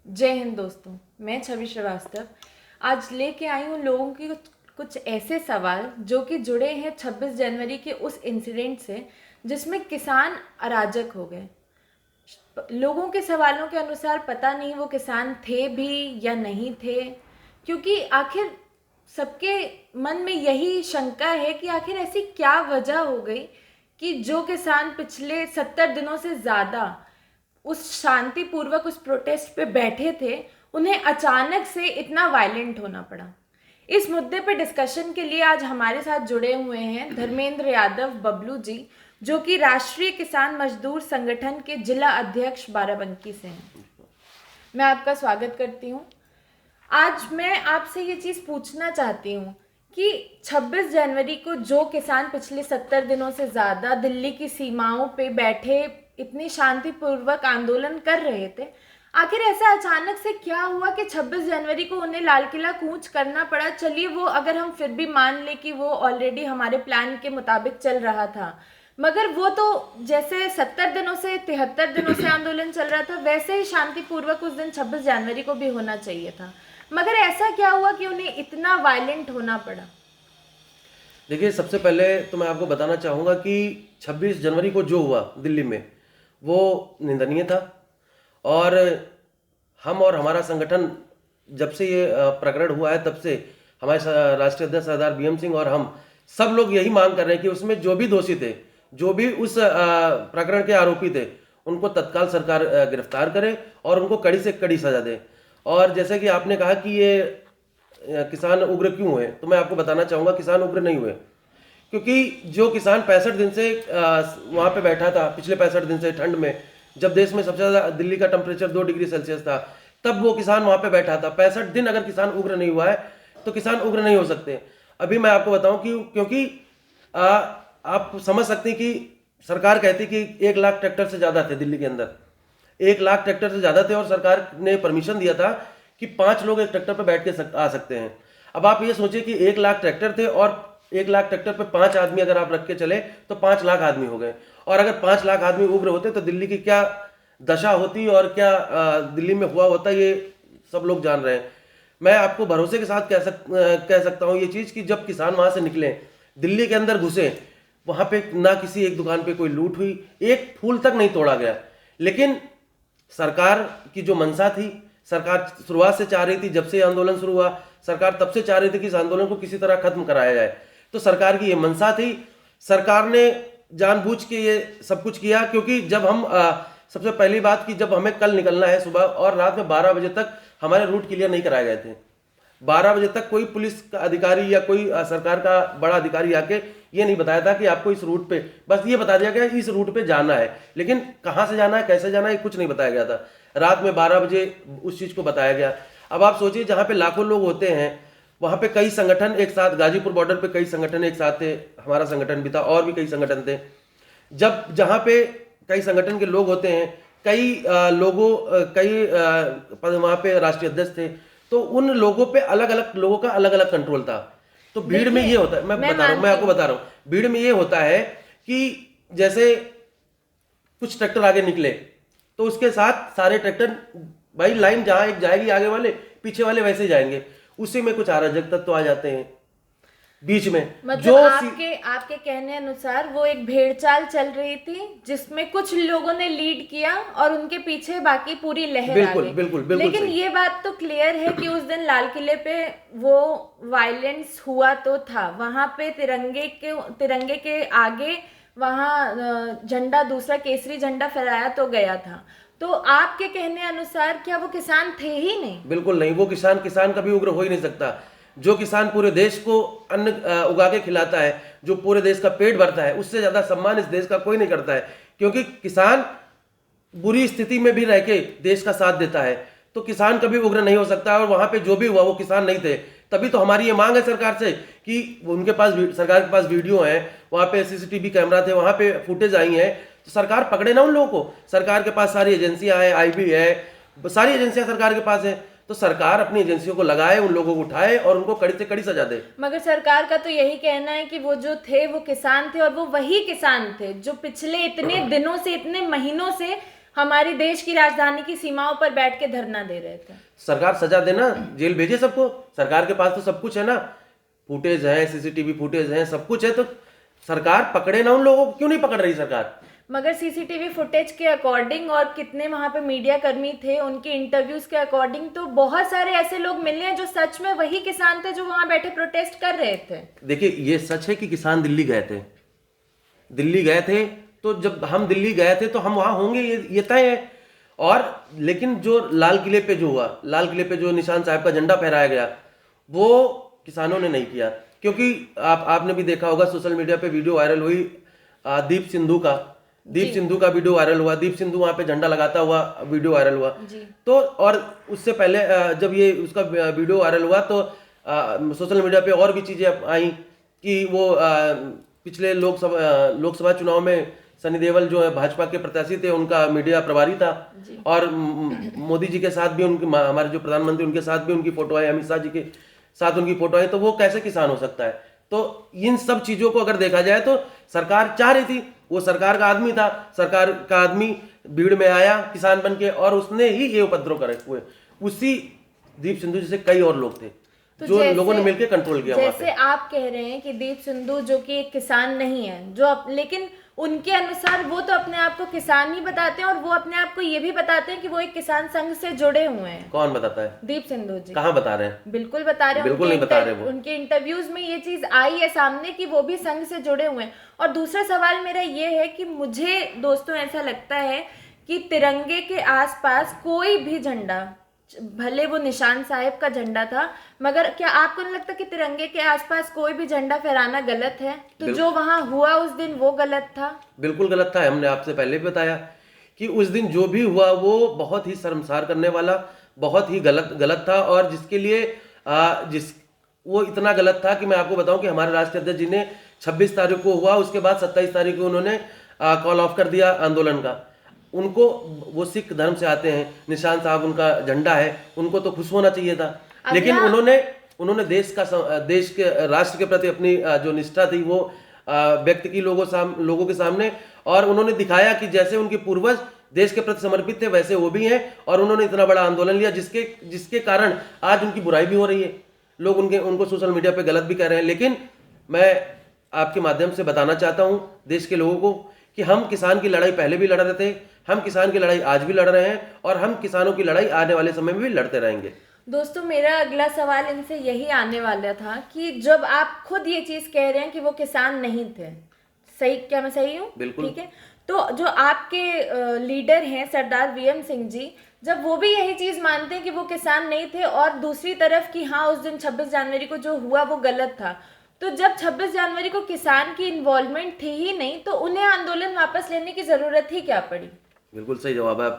जय हिंद दोस्तों। मैं छवि श्रीवास्तव आज लेके आई हूँ लोगों की कुछ ऐसे सवाल जो कि जुड़े हैं 26 जनवरी के उस इंसिडेंट से जिसमें किसान अराजक हो गए। लोगों के सवालों के अनुसार पता नहीं वो किसान थे भी या नहीं थे, क्योंकि आखिर सबके मन में यही शंका है कि आखिर ऐसी क्या वजह हो गई कि जो किसान पिछले 70 दिनों से ज़्यादा उस शांतिपूर्वक उस प्रोटेस्ट पे बैठे थे, उन्हें अचानक से इतना वायलेंट होना पड़ा। इस मुद्दे पे डिस्कशन के लिए आज हमारे साथ जुड़े हुए हैं धर्मेंद्र यादव बबलू जी, जो कि राष्ट्रीय किसान मजदूर संगठन के जिला अध्यक्ष बाराबंकी से हैं। मैं आपका स्वागत करती हूँ। आज मैं आपसे ये चीज़ पूछना चाहती हूँ कि 26 जनवरी को जो किसान पिछले 70 दिनों से ज़्यादा दिल्ली की सीमाओं पे बैठे इतनी शांतिपूर्वक आंदोलन कर रहे थे, आखिर ऐसा अचानक से क्या हुआ कि 26 जनवरी को उन्हें लाल किला कूच करना पड़ा। चलिए वो अगर हम फिर भी मान लें कि वो ऑलरेडी हमारे प्लान के मुताबिक चल रहा था, मगर वो तो जैसे 70 दिनों से 73 दिनों से आंदोलन चल रहा था वैसे ही शांतिपूर्वक उस दिन 26 जनवरी को भी होना चाहिए था। मगर ऐसा क्या हुआ कि उन्हें इतना वायलेंट होना पड़ा? देखिए, सबसे पहले तो मैं आपको बताना चाहूँगा कि 26 जनवरी को जो हुआ दिल्ली में वो निंदनीय था। और हम और हमारा संगठन जब से ये प्रकरण हुआ है तब से हमारे राष्ट्रीय अध्यक्ष सरदार बीएम सिंह और हम सब लोग यही मांग कर रहे हैं कि उसमें जो भी दोषी थे, जो भी उस प्रकरण के आरोपी थे, उनको तत्काल सरकार गिरफ्तार करे और उनको कड़ी से कड़ी सजा दे। और जैसे कि आपने कहा कि ये किसान उग्र क्यों हुए, तो मैं आपको बताना चाहूँगा किसान उग्र नहीं हुए, क्योंकि जो किसान 65 दिन से वहाँ पे बैठा था, पिछले 65 दिन से ठंड में, जब देश में सबसे ज़्यादा दिल्ली का टेम्परेचर 2 डिग्री सेल्सियस था, तब वो किसान वहाँ पे बैठा था। 65 दिन अगर किसान उग्र नहीं हुआ है तो किसान उग्र नहीं हो सकते। अभी मैं आपको बताऊं कि क्योंकि आप समझ सकते हैं कि सरकार कहती कि 1 लाख ट्रैक्टर से ज़्यादा थे दिल्ली के अंदर, 1 लाख ट्रैक्टर से ज़्यादा थे और सरकार ने परमिशन दिया था कि 5 लोग एक ट्रैक्टर पर बैठ के आ सकते हैं। अब आप ये सोचिए कि 1 लाख ट्रैक्टर थे और 1 लाख ट्रैक्टर पे 5 आदमी अगर आप रख के चले तो 5 लाख आदमी हो गए। और अगर 5 लाख आदमी उग्र होते तो दिल्ली की क्या दशा होती और क्या दिल्ली में हुआ होता, ये सब लोग जान रहे हैं। मैं आपको भरोसे के साथ कह सकता हूँ ये चीज़ कि जब किसान वहाँ से निकले, दिल्ली के अंदर घुसे, वहाँ पे ना किसी एक दुकान पे कोई लूट हुई, एक फूल तक नहीं तोड़ा गया। लेकिन सरकार की जो मंशा थी, सरकार शुरुआत से चाह रही थी, जब से आंदोलन शुरू हुआ सरकार तब से चाह रही थी कि इस आंदोलन को किसी तरह खत्म कराया जाए। तो सरकार की ये मंशा थी, सरकार ने जानबूझ के ये सब कुछ किया। क्योंकि जब हम सबसे पहली बात कि जब हमें कल निकलना है सुबह और रात में 12 बजे तक हमारे रूट क्लियर नहीं कराए गए थे। 12 बजे तक कोई पुलिस का अधिकारी या कोई सरकार का बड़ा अधिकारी आके ये नहीं बताया था कि आपको इस रूट पे, बस ये बता दिया गया इस रूट पे जाना है, लेकिन कहाँ से जाना है, कैसे जाना है, कुछ नहीं बताया गया था। रात में 12 बजे उस चीज़ को बताया गया। अब आप सोचिए, जहाँ पे लाखों लोग होते हैं वहाँ पे कई संगठन एक साथ, गाजीपुर बॉर्डर पे कई संगठन एक साथ थे, हमारा संगठन भी था और भी कई संगठन थे। जब जहाँ पे कई संगठन के लोग होते हैं, कई वहाँ पे राष्ट्रीय अध्यक्ष थे, तो उन लोगों पे अलग अलग लोगों का अलग अलग कंट्रोल था। तो भीड़ में ये होता है, मैं आपको बता रहा हूँ, भीड़ में ये होता है कि जैसे कुछ ट्रैक्टर आगे निकले तो उसके साथ सारे ट्रैक्टर, भाई लाइन जहाँ एक जाएगी आगे वाले, पीछे वाले वैसे जाएंगे। उसी में कुछ अराजक तत्व आ जाते हैं बीच में। मतलब जो आपके कहने अनुसार वो एक भेड़चाल चल रही थी जिसमें कुछ लोगों ने लीड किया और उनके पीछे बाकी पूरी लहर आ गई। बिल्कुल लेकिन सही। ये बात तो क्लियर है कि उस दिन लाल किले पे वो वायलेंस हुआ तो था, वहां पे तिरंगे के आगे वहां झंडा, दूसरा केसरी झंडा फहराया तो गया था। तो आपके कहने अनुसार क्या वो किसान थे ही नहीं? बिल्कुल नहीं, वो किसान कभी उग्र हो ही नहीं सकता। जो किसान पूरे देश को अन्न उगा के खिलाता है, जो पूरे देश का पेट भरता है, उससे ज्यादा सम्मान इस देश का कोई नहीं करता है। क्योंकि किसान बुरी स्थिति में भी रह के देश का साथ देता है, तो किसान कभी उग्र नहीं हो सकता। और वहां पे जो भी हुआ वो किसान नहीं थे। तभी तो हमारी ये मांग है सरकार से कि उनके पास, सरकार के पास वीडियो है, वहां पे सीसीटीवी कैमरा थे, वहां पे फुटेज आई है, तो सरकार पकड़े ना उन लोगों को। सरकार के पास सारी एजेंसियां हैं, आईबी है, सारी एजेंसियां सरकार के पास है, तो सरकार अपनी एजेंसियों को लगाए, उन लोगों को उठाए और उनको कड़ी से कड़ी सजा दे। मगर सरकार का तो यही कहना है कि वो जो थे वो किसान थे और वो वही किसान थे जो पिछले इतने दिनों से, इतने महीनों से हमारी देश की राजधानी की सीमाओं पर बैठ के धरना दे रहे थे। सरकार सजा देना, जेल भेजे सबको, सरकार के पास तो सब कुछ है ना, फुटेज है, सीसीटीवी फुटेज है, सब कुछ है, तो सरकार पकड़े ना उन लोगों को, क्यों नहीं पकड़ रही सरकार? मगर सीसीटीवी फुटेज के अकॉर्डिंग और कितने वहां पे मीडिया कर्मी थे उनके इंटरव्यूज के अकॉर्डिंग तो बहुत सारे ऐसे लोग मिले हैं जो सच में वही किसान थे जो वहां बैठे प्रोटेस्ट कर रहे थे। देखिए, ये सच है कि किसान दिल्ली गए थे, दिल्ली गए थे, तो जब हम दिल्ली गए थे तो हम वहां होंगे, ये तय है। और लेकिन जो लाल किले पे जो हुआ, लाल किले पे जो निशान साहब का झंडा फहराया गया, वो किसानों ने नहीं किया। क्योंकि आपने भी देखा होगा, सोशल मीडिया पे वीडियो वायरल हुई दीप सिंधु का वीडियो वायरल हुआ, दीप सिंधु वहां पे झंडा लगाता हुआ वीडियो वायरल हुआ। तो और उससे पहले जब ये उसका वीडियो वायरल हुआ तो सोशल मीडिया पे और भी चीजें आई कि वो पिछले लोकसभा चुनाव में सनी देओल जो है भाजपा के प्रत्याशी थे, उनका मीडिया प्रभारी था, और मोदी जी के साथ भी उनके, हमारे जो प्रधानमंत्री उनके साथ भी उनकी फोटो आई, अमित शाह जी के साथ उनकी फोटो आई, तो वो कैसे किसान हो सकता है? तो इन सब चीजों को अगर देखा जाए तो सरकार चाह रही थी, वो सरकार का आदमी था, सरकार का आदमी भीड़ में आया किसान बन के, और उसने ही ये उपद्रव करे हुए। उसी दीप सिंधु जैसे कई और लोग थे तो जो लोगों ने मिलकर कंट्रोल किया। जैसे आप कह रहे हैं कि दीप सिंधु जो कि एक किसान नहीं है, लेकिन उनके अनुसार वो तो अपने आप को किसान ही बताते हैं, और वो अपने आप को ये भी बताते हैं कि वो एक किसान संघ से जुड़े हुए हैं। कौन बताता है? दीप सिंधु जी। कहाँ बता रहे हैं? बिल्कुल बता रहे हैं, बिल्कुल नहीं बता रहे वो। उनके इंटरव्यूज में ये चीज आई है सामने कि वो भी संघ से जुड़े हुए हैं। और दूसरा सवाल मेरा ये है कि मुझे दोस्तों ऐसा लगता है कि तिरंगे के आसपास कोई भी झंडा, भले वो निशान साहिब का झंडा था, मगर क्या आपको नहीं लगता कि तिरंगे के आसपास कोई भी झंडा फहराना गलत है? तो जो वहां हुआ उस दिन वो गलत था। बिल्कुल गलत था। हमने आपसे पहले भी बताया कि उस दिन जो भी हुआ वो बहुत ही शर्मसार करने वाला, बहुत ही गलत था, और जिसके लिए वो इतना गलत था कि मैं आपको बताऊं कि हमारे राष्ट्रीय अध्यक्ष जी ने 26 तारीख को हुआ, उसके बाद 27 तारीख को उन्होंने कॉल ऑफ कर दिया आंदोलन का। उनको, वो सिख धर्म से आते हैं, निशान साहब उनका झंडा है, उनको तो खुश होना चाहिए था, लेकिन उन्होंने देश के राष्ट्र के प्रति अपनी जो निष्ठा थी वो व्यक्त की लोगों के सामने, और उन्होंने दिखाया कि जैसे उनके पूर्वज देश के प्रति समर्पित थे वैसे वो भी हैं, और उन्होंने इतना बड़ा आंदोलन लिया जिसके कारण आज उनकी बुराई भी हो रही है, लोग उनको सोशल मीडिया पे गलत भी कह रहे हैं। लेकिन मैं आपके माध्यम से बताना चाहता हूं देश के लोगों को कि हम किसान की लड़ाई पहले भी लड़ रहे थे, हम किसान की लड़ाई आज भी लड़ रहे हैं, और हम किसानों की लड़ाई आने वाले समय में भी लड़ते रहेंगे। दोस्तों, मेरा अगला सवाल इनसे यही आने वाला था कि जब आप खुद ये चीज कह रहे हैं कि वो किसान नहीं थे, सही, क्या मैं सही हूँ? बिल्कुल ठीक है। तो जो आपके लीडर हैं सरदार वीएम सिंह जी, जब वो भी यही चीज मानते हैं कि वो किसान नहीं थे, और दूसरी तरफ कि हाँ उस दिन 26 जनवरी को जो हुआ वो गलत था, तो जब 26 जनवरी को किसान की इन्वॉल्वमेंट थी ही नहीं, तो उन्हें आंदोलन वापस लेने की जरूरत ही क्या पड़ी? बिल्कुल सही जवाब है।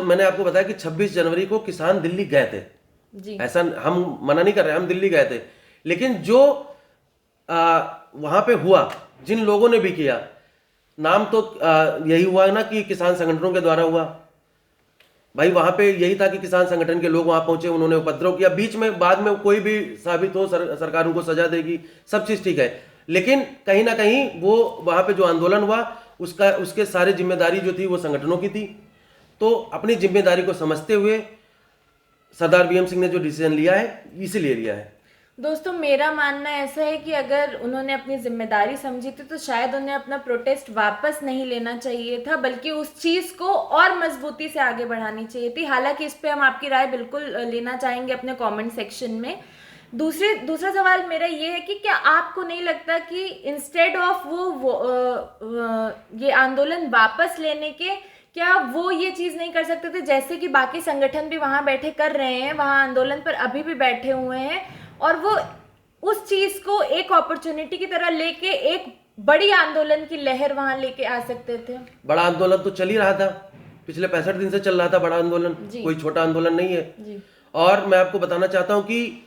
मैंने आपको बताया कि 26 जनवरी को किसान दिल्ली गए थे जी। ऐसा हम मना नहीं कर रहे, हम दिल्ली गए थे, लेकिन जो वहां पे हुआ, जिन लोगों ने भी किया, नाम तो यही हुआ ना कि किसान संगठनों के द्वारा हुआ। भाई वहां पे यही था कि किसान संगठन के लोग वहां पहुंचे, उन्होंने उपद्रव किया, बीच में बाद में कोई भी साबित हो सरकार उनको सजा देगी, सब चीज ठीक है, लेकिन कहीं ना कहीं वो वहां पे जो आंदोलन हुआ उसके सारे जिम्मेदारी जो थी वो संगठनों की थी। तो अपनी जिम्मेदारी को समझते हुए सरदार वीएम सिंह ने जो डिसीजन लिया है, इसीलिए लिया है। दोस्तों, मेरा मानना ऐसा है कि अगर उन्होंने अपनी जिम्मेदारी समझी थी तो शायद उन्हें अपना प्रोटेस्ट वापस नहीं लेना चाहिए था, बल्कि उस चीज को और मजबूती से आगे बढ़ानी चाहिए थी। हालांकि इस पे हम आपकी राय बिल्कुल लेना चाहेंगे अपने कमेंट सेक्शन में। दूसरा सवाल मेरा ये है कि क्या आपको नहीं लगता कि इंस्टेड ऑफ ये आंदोलन वापस लेने के, क्या वो ये चीज नहीं कर सकते थे जैसे कि बाकी संगठन भी वहां बैठे कर रहे हैं, वहां आंदोलन पर अभी भी बैठे हुए हैं, और वो उस चीज को एक अपॉर्चुनिटी की तरह लेके एक बड़ी आंदोलन की लहर वहां लेके आ सकते थे? बड़ा आंदोलन तो चल ही रहा था, पिछले 65 दिन से चल रहा था बड़ा आंदोलन, कोई छोटा आंदोलन नहीं है जी। और मैं आपको बताना चाहता हूं कि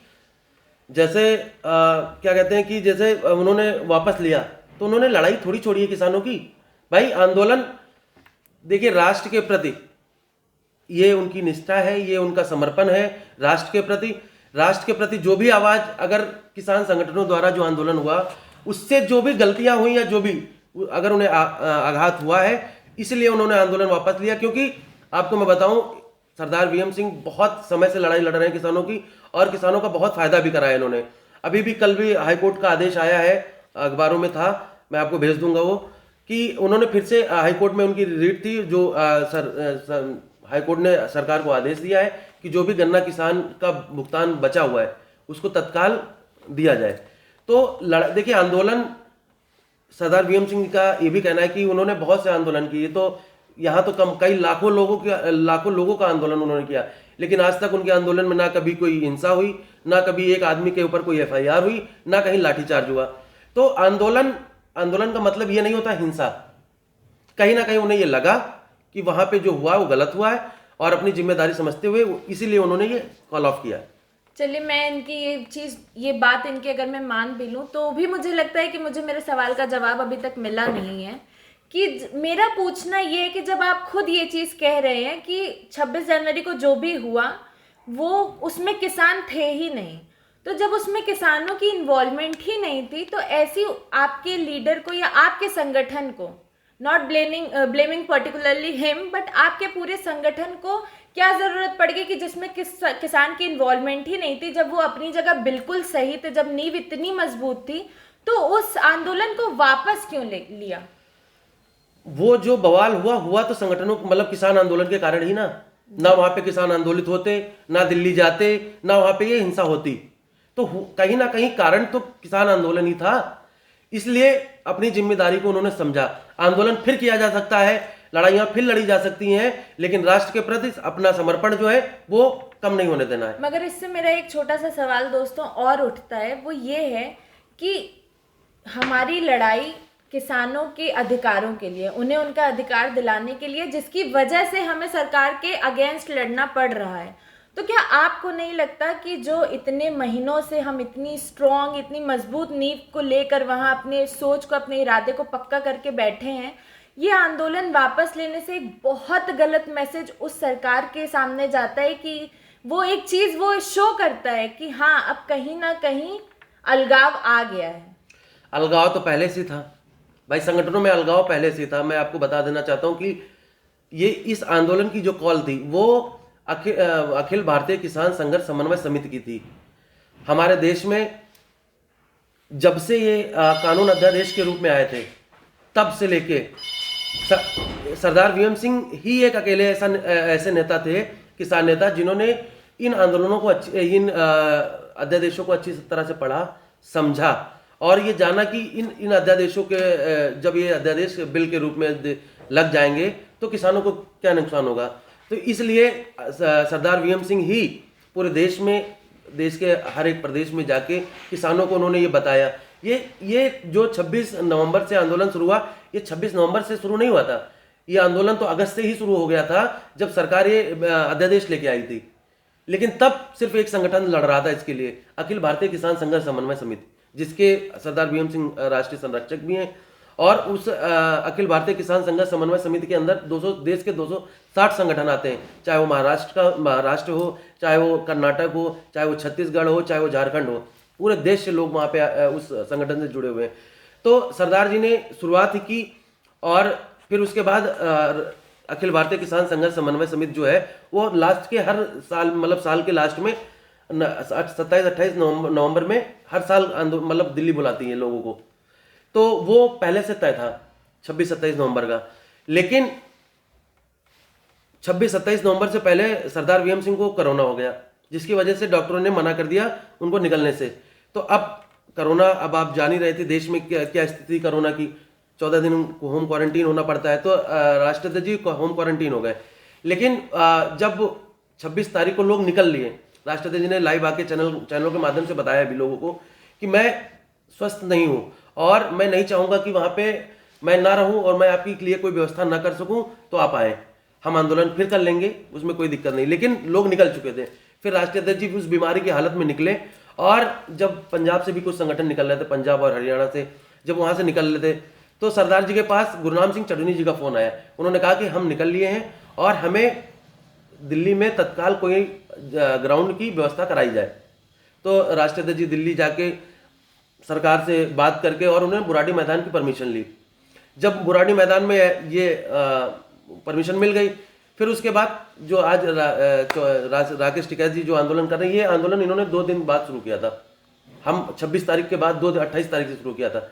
जैसे क्या कहते हैं कि जैसे उन्होंने वापस लिया तो उन्होंने लड़ाई थोड़ी छोड़ी है किसानों की। भाई आंदोलन, देखिए, राष्ट्र के प्रति ये उनकी निष्ठा है, ये उनका समर्पण है राष्ट्र के प्रति जो भी आवाज, अगर किसान संगठनों द्वारा जो आंदोलन हुआ उससे जो भी गलतियां हुई या जो भी अगर उन्हें आघात हुआ है, इसलिए उन्होंने आंदोलन वापस लिया। क्योंकि आपको मैं बताऊं, सरदार वीएम सिंह बहुत समय से लड़ाई लड़ रहे हैं किसानों की, और किसानों का बहुत फायदा भी कराया इन्होंने। अभी भी कल भी हाईकोर्ट का आदेश आया है, अखबारों में था, मैं आपको भेज दूंगा वो, कि उन्होंने फिर से हाईकोर्ट में उनकी रीट थी, जो हाईकोर्ट ने सरकार को आदेश दिया है कि जो भी गन्ना किसान का भुगतान बचा हुआ है उसको तत्काल दिया जाए। तो देखिए, आंदोलन सरदार वीएम सिंह का ये भी कहना है कि उन्होंने बहुत से आंदोलन किए, तो यहाँ तो कम कई लाखों लोगों का आंदोलन उन्होंने किया, लेकिन आज तक उनके आंदोलन में ना कभी कोई हिंसा हुई, ना कभी एक आदमी के ऊपर कोई एफआईआर हुई, ना कहीं लाठीचार्ज हुआ। तो आंदोलन का मतलब ये नहीं होता हिंसा। कहीं ना कहीं उन्हें ये लगा कि वहां पे जो हुआ वो गलत हुआ है, और अपनी जिम्मेदारी समझते हुए इसीलिए उन्होंने ये कॉल ऑफ किया। चलिए, मैं इनकी ये बात इनकी अगर मैं मान भी लूँ, तो भी मुझे लगता है कि मुझे मेरे सवाल का जवाब अभी तक मिला नहीं है। कि मेरा पूछना ये है कि जब आप खुद ये चीज़ कह रहे हैं कि 26 जनवरी को जो भी हुआ वो उसमें किसान थे ही नहीं, तो जब उसमें किसानों की इन्वॉल्वमेंट ही नहीं थी, तो ऐसी आपके लीडर को या आपके संगठन को, not blaming particularly him, but आपके पूरे संगठन को क्या ज़रूरत पड़ गई कि जिसमें किसान की इन्वॉल्वमेंट ही नहीं थी, जब वो अपनी जगह बिल्कुल सही थे, जब नींव इतनी मजबूत थी, तो उस आंदोलन को वापस क्यों लिया? वो जो बवाल हुआ तो संगठनों मतलब किसान आंदोलन के कारण ही ना वहां पे किसान आंदोलित होते, ना दिल्ली जाते, ना वहां पे ये हिंसा होती। तो कहीं ना कहीं कारण तो किसान आंदोलन ही था। इसलिए अपनी जिम्मेदारी को उन्होंने समझा। आंदोलन फिर किया जा सकता है, लड़ाइयां फिर लड़ी जा सकती हैं, लेकिन राष्ट्र के प्रति अपना समर्पण जो है वो कम नहीं होने देना है। मगर इससे मेरा एक छोटा सा सवाल दोस्तों और उठता है, वो ये है कि हमारी लड़ाई किसानों के अधिकारों के लिए, उन्हें उनका अधिकार दिलाने के लिए, जिसकी वजह से हमें सरकार के अगेंस्ट लड़ना पड़ रहा है। तो क्या आपको नहीं लगता कि जो इतने महीनों से हम इतनी स्ट्रॉन्ग, इतनी मजबूत नींव को लेकर वहाँ अपने सोच को, अपने इरादे को पक्का करके बैठे हैं, ये आंदोलन वापस लेने से एक बहुत गलत मैसेज उस सरकार के सामने जाता है कि वो एक चीज़ वो शो करता है कि हाँ, अब कहीं ना कहीं अलगाव आ गया है। अलगाव तो पहले से था भाई, संगठनों में अलगाव पहले से था। मैं आपको बता देना चाहता हूं कि ये इस आंदोलन की जो कॉल थी वो अखिल भारतीय किसान संघर्ष समन्वय समिति की थी। हमारे देश में जब से ये कानून अध्यादेश के रूप में आए थे, तब से लेके सरदार वीएम सिंह ही एक अकेले ऐसे नेता थे, किसान नेता, जिन्होंने इन आंदोलनों को इन अध्यादेशों को अच्छी तरह से पढ़ा, समझा, और ये जाना कि इन अध्यादेशों के जब ये अध्यादेश बिल के रूप में लग जाएंगे तो किसानों को क्या नुकसान होगा। तो इसलिए सरदार वीएम सिंह ही पूरे देश में, देश के हर एक प्रदेश में जाके किसानों को उन्होंने ये बताया। ये जो 26 नवंबर से आंदोलन शुरू हुआ, ये 26 नवंबर से शुरू नहीं हुआ था। ये आंदोलन तो अगस्त से ही शुरू हो गया था, जब सरकार ये अध्यादेश लेके आई थी। लेकिन तब सिर्फ एक संगठन लड़ रहा था इसके लिए, अखिल भारतीय किसान संघर्ष समन्वय समिति, जिसके सरदार वीएम सिंह राष्ट्रीय संरक्षक भी हैं। और उस अखिल भारतीय किसान संघर्ष समन्वय समिति के अंदर देश के 260 संगठन आते हैं, चाहे वो महाराष्ट्र हो, चाहे वो कर्नाटक हो, चाहे वो छत्तीसगढ़ हो, चाहे वो झारखंड हो। पूरे देश से लोग वहाँ पे उस संगठन से जुड़े हुए हैं। तो सरदार जी ने शुरुआत ही की, और फिर उसके बाद अखिल भारतीय किसान संघर्ष समन्वय समिति जो है वो लास्ट के हर साल, मतलब साल के लास्ट में 27-28 नवंबर में हर साल मतलब दिल्ली बुलाती है लोगों को। तो वो पहले से तय था 26-27 नवंबर का। लेकिन 26-27 नवंबर से पहले सरदार वीएम सिंह को कोरोना हो गया, जिसकी वजह से डॉक्टरों ने मना कर दिया उनको निकलने से। तो अब कोरोना, अब आप जान ही रहे थे देश में क्या स्थिति कोरोना की, 14 दिन होम क्वारंटीन होना पड़ता है। तो राष्ट्रपति जी होम क्वारंटीन हो गए। लेकिन जब 26 तारीख को लोग निकल लिए, राष्ट्रपति जी ने लाइव आके चैनलों के माध्यम से बताया भी लोगों को कि मैं स्वस्थ नहीं हूं और मैं नहीं चाहूंगा कि वहां पे मैं ना रहूं और मैं आपके लिए कोई व्यवस्था ना कर सकूं, तो आप आए, हम आंदोलन फिर कर लेंगे, उसमें कोई दिक्कत नहीं। लेकिन लोग निकल चुके थे। फिर राष्ट्रीय अध्यक्ष जी उस बीमारी की हालत में निकले, और जब पंजाब से भी कुछ संगठन निकल रहे थे, पंजाब और हरियाणा से, जब वहां से निकल रहे थे, तो सरदार जी के पास गुरनाम सिंह चढ़नी जी का फोन आया। उन्होंने कहा कि हम निकल लिए हैं और हमें दिल्ली में तत्काल कोई ग्राउंड की व्यवस्था कराई जाए। तो राष्ट्रपति जी दिल्ली जाके सरकार से बात करके और उन्होंने बुराड़ी मैदान की परमिशन ली। जब बुराड़ी मैदान में ये परमिशन मिल गई, फिर उसके बाद जो आज राकेश टिकैत जी जो आंदोलन कर रहे हैं, ये आंदोलन इन्होंने 2 दिन बाद शुरू किया था। हम 26 तारीख के बाद 28 तारीख से शुरू किया था।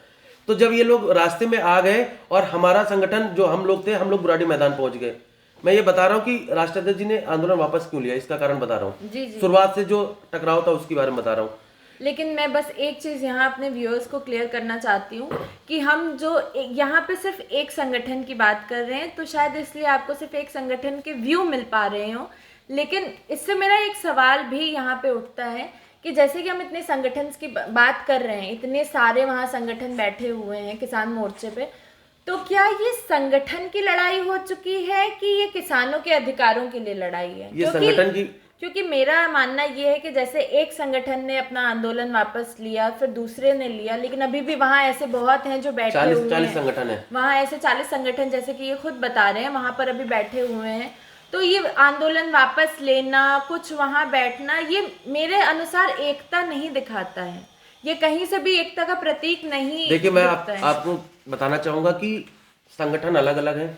तो जब ये लोग रास्ते में आ गए और हमारा संगठन जो हम लोग थे, हम लोग बुराड़ी मैदान पहुंच गए। मैं ये बता रहा हूँ कि राष्ट्रीय अध्यक्ष जी ने आंदोलन वापस क्यों लिया, इसका कारण बता रहा हूँ। जी जी। शुरुआत से जो टकराव था उसके बारे में बता रहा हूँ। लेकिन मैं बस एक चीज़ यहाँ अपने व्यूअर्स को क्लियर करना चाहती हूँ कि हम जो यहाँ पे सिर्फ एक संगठन की बात कर रहे हैं, तो शायद इसलिए आपको सिर्फ एक संगठन के व्यू मिल पा रहे हो। लेकिन इससे मेरा एक सवाल भी यहाँ पे उठता है कि जैसे कि हम इतने संगठन की बात कर रहे हैं, इतने सारे वहाँ संगठन बैठे हुए हैं किसान मोर्चे पे, तो क्या ये संगठन की लड़ाई हो चुकी है कि ये किसानों के अधिकारों के लिए लड़ाई है? ये संगठन की, क्योंकि मेरा मानना ये है कि जैसे एक संगठन ने अपना आंदोलन वापस लिया, फिर दूसरे ने लिया, लेकिन अभी भी वहाँ ऐसे बहुत हैं जो बैठे हुए हैं। 40 संगठन है वहाँ ऐसे 40 संगठन, जैसे कि ये खुद बता रहे हैं, वहाँ पर अभी बैठे हुए हैं। तो ये आंदोलन वापस लेना, कुछ वहाँ बैठना, ये मेरे अनुसार एकता नहीं दिखाता है। ये कहीं से भी एकता का प्रतीक नहीं। देखिए, मैं आपको बताना चाहूंगा कि संगठन अलग अलग हैं,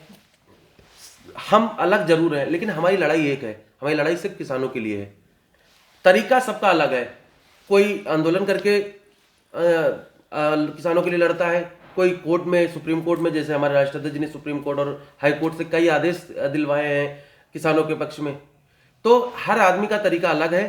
हम अलग जरूर हैं, लेकिन हमारी लड़ाई एक है। हमारी लड़ाई सिर्फ किसानों के लिए है। तरीका सबका अलग है। कोई आंदोलन करके किसानों के लिए लड़ता है, कोई कोर्ट में, सुप्रीम कोर्ट में, जैसे हमारे राष्ट्रीय अध्यक्ष जी ने सुप्रीम कोर्ट और हाई कोर्ट से कई आदेश दिलवाए हैं किसानों के पक्ष में। तो हर आदमी का तरीका अलग है।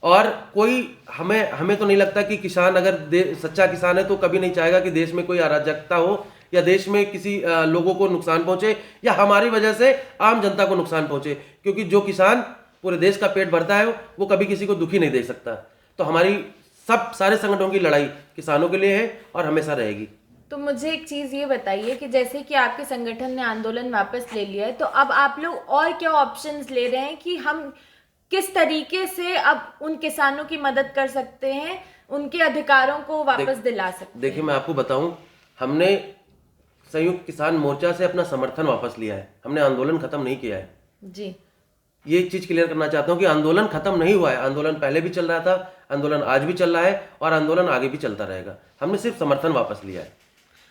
और कोई हमें तो नहीं लगता कि किसान अगर सच्चा किसान है तो कभी नहीं चाहेगा कि देश में कोई अराजकता हो, या देश में किसी लोगों को नुकसान पहुंचे, या हमारी वजह से आम जनता को नुकसान पहुंचे। क्योंकि जो किसान पूरे देश का पेट भरता है वो कभी किसी को दुखी नहीं देख सकता। तो हमारी सारे संगठनों की लड़ाई किसानों के लिए है और हमेशा रहेगी। तो मुझे एक चीज़ ये बताइए कि जैसे कि आपके संगठन ने आंदोलन वापस ले लिया है, तो अब आप लोग और क्या ऑप्शंस ले रहे हैं कि हम किस तरीके से अब उन किसानों की मदद कर सकते हैं, उनके अधिकारों को वापस दिला सकते हैं? देखिए, मैं आपको बताऊं, हमने संयुक्त किसान मोर्चा से अपना समर्थन वापस लिया है। हमने आंदोलन खत्म नहीं किया है जी। ये चीज क्लियर करना चाहता हूं कि आंदोलन खत्म नहीं हुआ है। आंदोलन पहले भी चल रहा था, आंदोलन आज भी चल रहा है और आंदोलन आगे भी चलता रहेगा। हमने सिर्फ समर्थन वापस लिया है।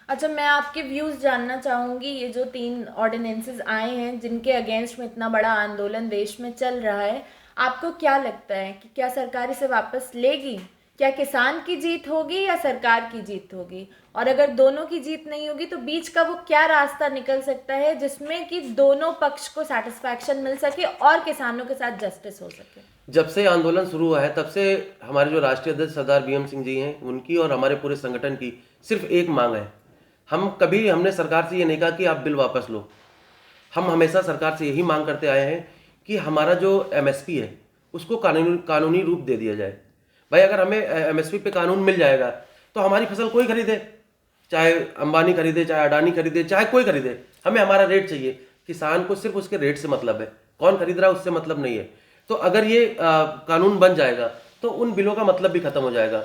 अच्छा, मैं आपके व्यूज़ जानना चाहूँगी। ये जो 3 ऑर्डिनेंसेस आए हैं जिनके अगेंस्ट में इतना बड़ा आंदोलन देश में चल रहा है, आपको क्या लगता है कि क्या सरकार इसे वापस लेगी? क्या किसान की जीत होगी या सरकार की जीत होगी? और अगर दोनों की जीत नहीं होगी तो बीच का वो क्या रास्ता निकल सकता है जिसमें कि दोनों पक्ष को सेटिस्फैक्शन मिल सके और किसानों के साथ जस्टिस हो सके? जब से आंदोलन शुरू हुआ है तब से हमारे जो राष्ट्रीय अध्यक्ष सरदार BM सिंह जी हैं, उनकी और हमारे पूरे संगठन की सिर्फ एक मांग है। हमने सरकार से ये नहीं कहा कि आप बिल वापस लो। हम हमेशा सरकार से यही मांग करते आए हैं कि हमारा जो MSP है उसको कानूनी रूप दे दिया जाए। भाई, अगर हमें MSP पे कानून मिल जाएगा तो हमारी फसल कोई खरीदे, चाहे अंबानी खरीदे, चाहे अडानी खरीदे, चाहे कोई खरीदे, हमें हमारा रेट चाहिए। किसान को सिर्फ उसके रेट से मतलब है, कौन खरीद रहा है उससे मतलब नहीं है। तो अगर ये कानून बन जाएगा तो उन बिलों का मतलब भी खत्म हो जाएगा।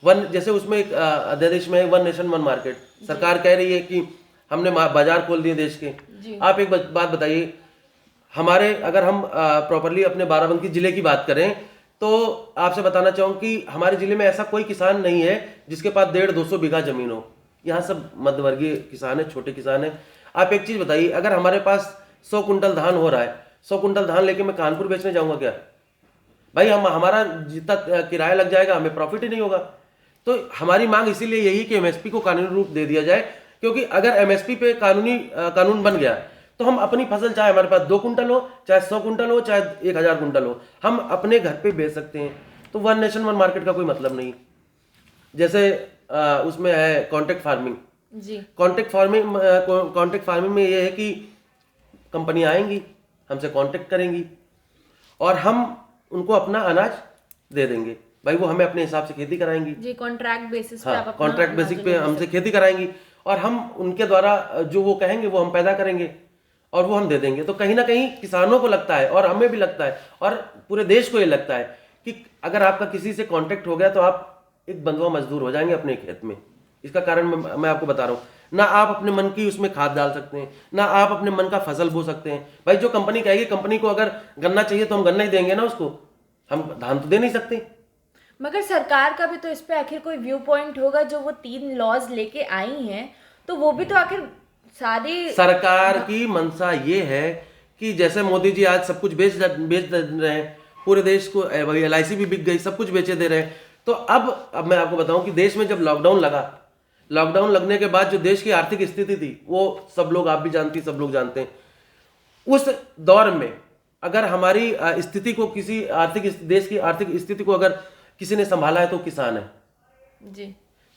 जैसे उसमें एक अध्यादेश में 1 नेशन 1 मार्केट, सरकार कह रही है कि हमने बाजार खोल दिए देश के। आप एक बात बताइए, अगर हम प्रॉपरली अपने बाराबंकी जिले की बात करें तो आपसे बताना चाहूँ कि हमारे जिले में ऐसा कोई किसान नहीं है जिसके पास 150-200 बीघा जमीन हो। यहाँ सब मध्यवर्गीय किसान है, छोटे किसान है। आप एक चीज बताइए, अगर हमारे पास 100 कुंटल धान हो रहा है, 100 कुंटल धान लेके मैं कानपुर बेचने जाऊंगा क्या? भाई, हमारा जितना किराया लग जाएगा, हमें प्रॉफिट ही नहीं होगा। तो हमारी मांग इसीलिए यही कि MSP को कानूनी रूप दे दिया जाए, क्योंकि अगर MSP पे कानून बन गया तो हम अपनी फसल, चाहे हमारे पास 2 कुंटल हो, चाहे 100 कुंटल हो, चाहे 1000 कुंटल हो, हम अपने घर पे बेच सकते हैं। तो 1 नेशन 1 मार्केट का कोई मतलब नहीं। जैसे उसमें है कॉन्ट्रैक्ट फार्मिंग जी। कॉन्ट्रैक्ट फार्मिंग में ये है कि कंपनियां आएंगी, हमसे कॉन्ट्रैक्ट करेंगी और हम उनको अपना अनाज दे देंगे। भाई, वो हमें अपने हिसाब से खेती कराएंगी जी, कॉन्ट्रैक्ट बेसिस पे। हाँ, कॉन्ट्रैक्ट बेसिस पे हमसे खेती कराएंगी और हम उनके द्वारा जो वो कहेंगे वो हम पैदा करेंगे और वो हम दे देंगे। तो कहीं ना कहीं किसानों को लगता है और हमें भी लगता है और पूरे देश को ये लगता है कि अगर आपका किसी से कॉन्ट्रैक्ट हो गया तो आप एक बंधुआ मजदूर हो जाएंगे अपने खेत में। इसका कारण मैं आपको बता रहा हूँ, ना आप अपने मन की उसमें खाद डाल सकते हैं, ना आप अपने मन का फसल बो सकते हैं। भाई, जो कंपनी कहेगी, कंपनी को अगर गन्ना चाहिए तो हम गन्ना ही देंगे ना उसको, हम धान तो दे नहीं सकते। मगर सरकार का भी तो इस पे आखिर कोई व्यू पॉइंट होगा। जो वो 3 लॉज लेके आई हैं तो वो भी तो आखिर सारी सरकार की मंशा ये है कि जैसे मोदी जी आज सब कुछ बेच रहे हैं, पूरे देश को वही LIC भी बिक गई, सब कुछ बेचे दे रहे हैं। तो अब मैं आपको बताऊं कि देश में जब लॉकडाउन लगा, लॉकडाउन लगने के बाद जो देश की आर्थिक स्थिति थी वो सब लोग, आप भी जानती, सब लोग जानते हैं। उस दौर में अगर हमारी स्थिति को किसी देश की आर्थिक स्थिति को अगर किसी ने संभाला है तो किसान है जी।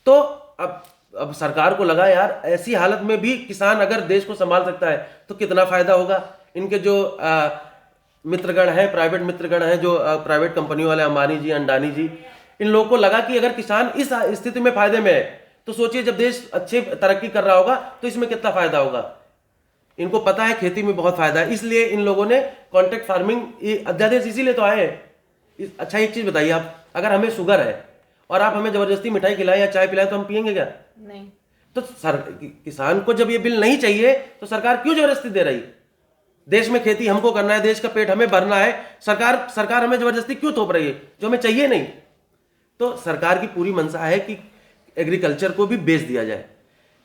तो अब सरकार को लगा यार ऐसी हालत में भी किसान अगर देश को संभाल सकता है तो कितना फायदा होगा। इनके जो मित्रगण हैं, प्राइवेट मित्रगण हैं, जो प्राइवेट कंपनी वाले अंबानी जी, अंडानी जी, इन लोगों को लगा कि अगर किसान इस स्थिति में फायदे में है तो सोचिए जब देश अच्छे तरक्की कर रहा होगा तो इसमें कितना फायदा होगा। इनको पता है खेती में बहुत फायदा है, इसलिए इन लोगों ने कॉन्ट्रैक्ट फार्मिंग अध्यादेश इसीलिए तो आए हैं। अच्छा एक चीज बताइए आप, अगर हमें शुगर है और आप हमें जबरदस्ती मिठाई खिलाएं या चाय पिलाएं तो हम पियेंगे क्या? नहीं। तो किसान को जब ये बिल नहीं चाहिए तो सरकार क्यों जबरदस्ती दे रही? देश में खेती हमको करना है, देश का पेट हमें भरना है, सरकार हमें जबरदस्ती क्यों थोप रही है जो हमें चाहिए नहीं? तो सरकार की पूरी मंशा है कि एग्रीकल्चर को भी बेच दिया जाए।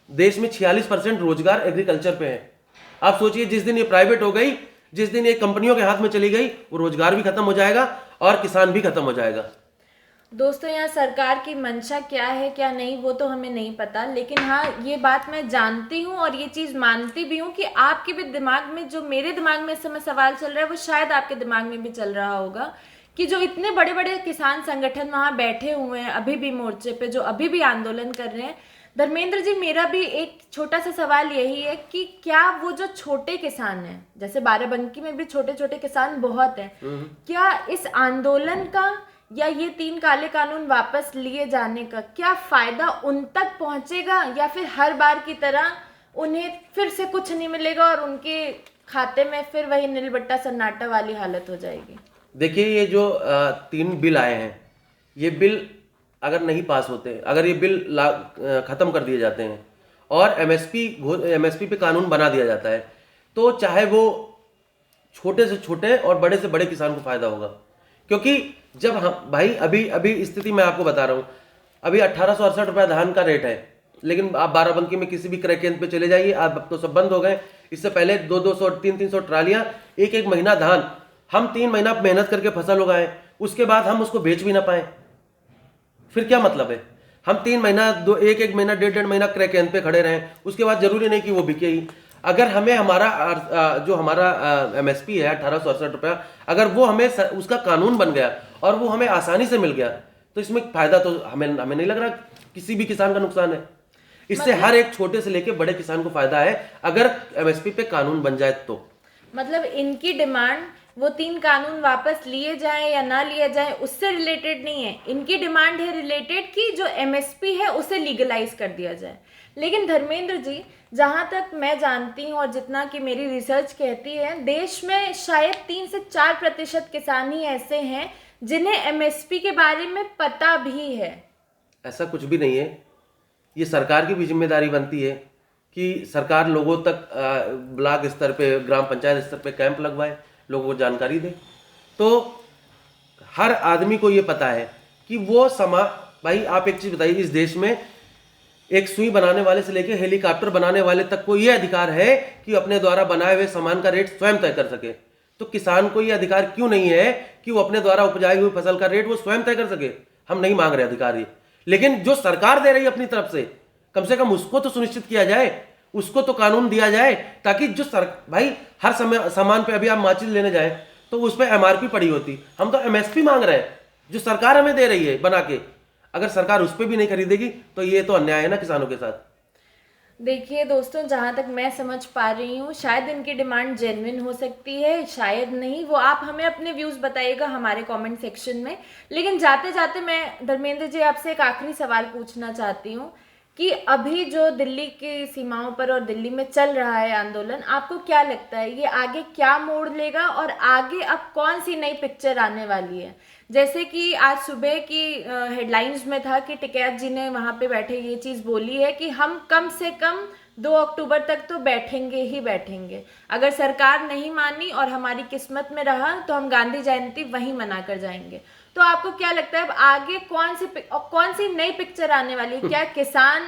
देश में 46% रोजगार एग्रीकल्चर पे है। आप सोचिए जिस दिन ये प्राइवेट हो गई, जिस दिन ये कंपनियों के हाथ में चली गई, वो रोजगार भी खत्म हो जाएगा और किसान भी खत्म हो जाएगा। दोस्तों यहाँ सरकार की मंशा क्या है क्या नहीं वो तो हमें नहीं पता, लेकिन हाँ ये बात मैं जानती हूँ और ये चीज़ मानती भी हूँ कि आपके भी दिमाग में, जो मेरे दिमाग में इस समय सवाल चल रहा है वो शायद आपके दिमाग में भी चल रहा होगा कि जो इतने बड़े बड़े किसान संगठन वहाँ बैठे हुए हैं अभी भी मोर्चे पे, जो अभी भी आंदोलन कर रहे हैं। धर्मेंद्र जी, मेरा भी एक छोटा सा सवाल यही है कि क्या वो जो छोटे किसान हैं, जैसे बाराबंकी में भी छोटे छोटे किसान बहुत हैं, क्या इस आंदोलन का या ये 3 काले कानून वापस लिए जाने का क्या फायदा उन तक पहुंचेगा, या फिर हर बार की तरह उन्हें फिर से कुछ नहीं मिलेगा और उनके खाते में फिर वही नीलबट्टा सन्नाटा वाली हालत हो जाएगी? देखिए ये जो 3 बिल आए हैं, ये बिल अगर नहीं पास होते, अगर ये बिल खत्म कर दिए जाते हैं और एमएसपी पे कानून बना दिया जाता है तो चाहे वो छोटे से छोटे और बड़े से बड़े किसान को फायदा होगा। क्योंकि जब हम भाई अभी स्थिति मैं आपको बता रहा हूँ, अभी 1868 रुपया धान का रेट है, लेकिन आप बाराबंकी में किसी भी क्रय केंद्र पे चले जाइए, अब तो सब बंद हो गए। इससे पहले 200 300 ट्रालियां एक महीना धान, हम 3 महीना मेहनत करके फसल उगाएं, उसके बाद हम उसको बेच भी ना पाए, फिर क्या मतलब है? हम 3 महीना एक महीना 1.5 महीना क्रय केंद्र पे खड़े रहें, उसके बाद जरूरी नहीं कि वो बिके ही। अगर हमें हमारा एमएसपी है 1868 रुपया, अगर वो हमें उसका कानून बन गया और वो हमें आसानी से मिल गया तो इसमें फायदा तो हमें नहीं लग रहा किसी भी किसान का नुकसान है। इससे हर एक छोटे से लेके बड़े किसान को फायदा है अगर एमएसपी पे कानून बन जाए तो। मतलब इनकी डिमांड वो 3 कानून वापस लिए जाएं या ना लिए जाएं उससे रिलेटेड नहीं है, इनकी डिमांड है रिलेटेड कि जो एमएसपी है उसे लीगलाइज कर दिया जाए। लेकिन धर्मेंद्र जी, जहाँ तक मैं जानती हूँ और जितना कि मेरी रिसर्च कहती है, देश में शायद 3 से 4% किसान ही ऐसे हैं जिन्हें एमएसपी के बारे में पता भी है। ऐसा कुछ भी नहीं है, ये सरकार की भी जिम्मेदारी बनती है कि सरकार लोगों तक ब्लॉक स्तर पे, ग्राम पंचायत स्तर पे कैंप लगवाए, लोगों को जानकारी दे। तो हर आदमी को ये पता है कि वो भाई आप एक चीज बताइए, इस देश में एक सुई बनाने वाले से लेके हेलीकॉप्टर बनाने वाले तक को ये अधिकार है कि अपने द्वारा बनाए हुए सामान का रेट स्वयं तय कर सके। तो किसान को ये अधिकार क्यों नहीं है कि वो अपने द्वारा उपजाई हुई फसल का रेट वो स्वयं तय कर सके? हम नहीं मांग रहे अधिकार ये, लेकिन जो सरकार दे रही है अपनी तरफ से, कम से कम उसको तो सुनिश्चित किया जाए, उसको तो कानून दिया जाए ताकि भाई हर समय सामान पे, अभी आप माचिस लेने जाए तो उस पर एमआरपी पड़ी होती, हम तो एमएसपी मांग रहे हैं जो सरकार हमें दे रही है बना के। अगर सरकार उस पर भी नहीं खरीदेगी तो ये तो अन्याय है ना किसानों के साथ। देखिए दोस्तों, जहाँ तक मैं समझ पा रही हूँ शायद इनकी डिमांड जेन्युइन हो सकती है, शायद नहीं, वो आप हमें अपने व्यूज़ बताइएगा हमारे कमेंट सेक्शन में। लेकिन जाते जाते मैं धर्मेंद्र जी आपसे एक आखिरी सवाल पूछना चाहती हूँ कि अभी जो दिल्ली की सीमाओं पर और दिल्ली में चल रहा है आंदोलन, आपको क्या लगता है ये आगे क्या मोड़ लेगा और आगे अब कौन सी नई पिक्चर आने वाली है? जैसे कि आज सुबह की हेडलाइंस में था कि टिकैत जी ने वहाँ पे बैठे ये चीज़ बोली है कि हम कम से कम 2 अक्टूबर तक तो बैठेंगे ही बैठेंगे, अगर सरकार नहीं मानी और हमारी किस्मत में रहा तो हम गांधी जयंती वहीं मना कर जाएंगे। तो आपको क्या लगता है अब आगे कौन सी नई पिक्चर आने वाली है? क्या किसान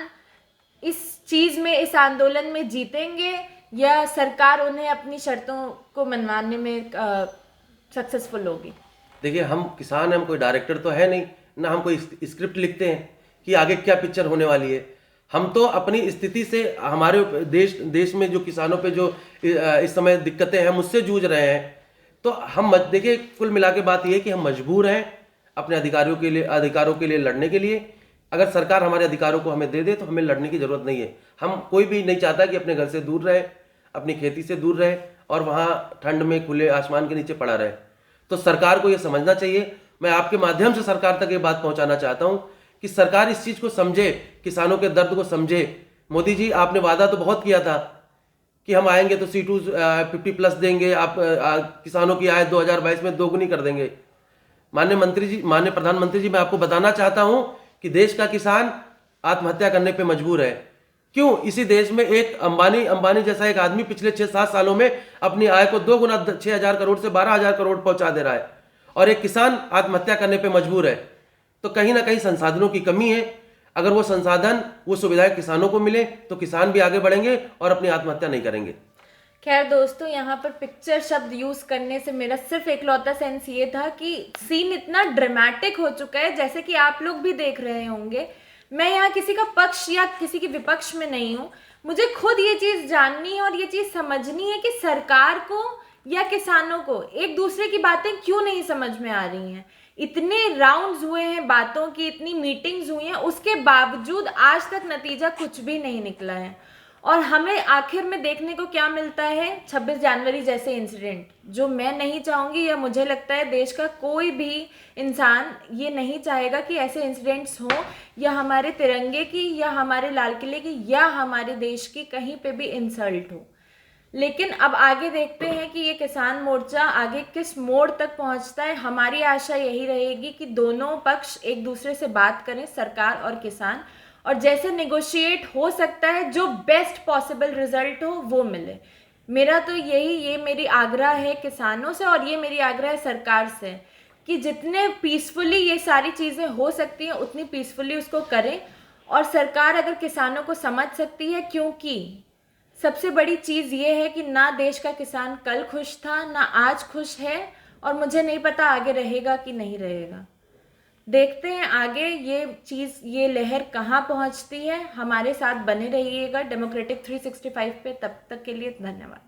इस चीज़ में, इस आंदोलन में जीतेंगे या सरकार उन्हें अपनी शर्तों को मनवाने में सक्सेसफुल होगी? देखिए, हम किसान हैं, हम कोई डायरेक्टर तो है नहीं, ना हम कोई स्क्रिप्ट लिखते हैं कि आगे क्या पिक्चर होने वाली है। हम तो अपनी स्थिति से, हमारे देश में जो किसानों पे जो इस समय दिक्कतें हैं, हम उससे जूझ रहे हैं। तो हम देखिए, कुल मिला के बात ये है कि हम मजबूर हैं अपने अधिकारों के लिए लड़ने के लिए। अगर सरकार हमारे अधिकारों को हमें दे दे तो हमें लड़ने की जरूरत नहीं है। हम कोई भी नहीं चाहता कि अपने घर से दूर रहे, अपनी खेती से दूर रहे और वहाँ ठंड में खुले आसमान के नीचे पड़ा रहे। तो सरकार को ये समझना चाहिए। मैं आपके माध्यम से सरकार तक ये बात पहुंचाना चाहता हूं कि सरकार इस चीज को समझे, किसानों के दर्द को समझे। मोदी जी, आपने वादा तो बहुत किया था कि हम आएंगे तो C2 50+ देंगे, आप किसानों की आय 2022 में दोगुनी कर देंगे। माननीय प्रधानमंत्री जी, मैं आपको बताना चाहता हूं कि देश का किसान आत्महत्या करने पे मजबूर है। क्यों? इसी देश में एक अंबानी जैसा एक आदमी पिछले 6-7 सालों में अपनी आय को 2 गुना 6,000 करोड़ से 12,000 करोड़ पहुंचा दे रहा है और एक किसान आत्महत्या करने पे मजबूर है। तो कहीं ना कहीं संसाधनों की कमी है। अगर वो संसाधन, वो सुविधाएं किसानों को मिले तो किसान भी आगे बढ़ेंगे और अपनी आत्महत्या नहीं करेंगे। खैर दोस्तों, यहाँ पर पिक्चर शब्द यूज करने से मेरा सिर्फ एकलौता सेंस ये था कि सीन इतना ड्रामेटिक हो चुका है, जैसे कि आप लोग भी देख रहे होंगे। मैं यहाँ किसी का पक्ष या किसी के विपक्ष में नहीं हूँ। मुझे खुद ये चीज़ जाननी है और ये चीज़ समझनी है कि सरकार को या किसानों को एक दूसरे की बातें क्यों नहीं समझ में आ रही हैं। इतने राउंड्स हुए हैं बातों की, इतनी मीटिंग्स हुई हैं, उसके बावजूद आज तक नतीजा कुछ भी नहीं निकला है। और हमें आखिर में देखने को क्या मिलता है? 26 जनवरी जैसे इंसिडेंट, जो मैं नहीं चाहूँगी, या मुझे लगता है देश का कोई भी इंसान ये नहीं चाहेगा कि ऐसे इंसिडेंट्स हों, या हमारे तिरंगे की, या हमारे लाल किले की, या हमारे देश की कहीं पे भी इंसल्ट हो। लेकिन अब आगे देखते हैं कि ये किसान मोर्चा आगे किस मोड़ तक पहुंचता है। हमारी आशा यही रहेगी कि दोनों पक्ष एक दूसरे से बात करें, सरकार और किसान, और जैसे नेगोशिएट हो सकता है जो बेस्ट पॉसिबल रिजल्ट हो वो मिले। मेरा तो ये मेरी आग्रह है किसानों से, और ये मेरी आग्रह है सरकार से कि जितने पीसफुली ये सारी चीज़ें हो सकती हैं उतनी पीसफुली उसको करें। और सरकार अगर किसानों को समझ सकती है, क्योंकि सबसे बड़ी चीज़ ये है कि ना देश का किसान कल खुश था, ना आज खुश है, और मुझे नहीं पता आगे रहेगा कि नहीं रहेगा। देखते हैं आगे ये चीज़, ये लहर कहाँ पहुँचती है। हमारे साथ बने रहिएगा डेमोक्रेटिक 365 पे। तब तक के लिए धन्यवाद।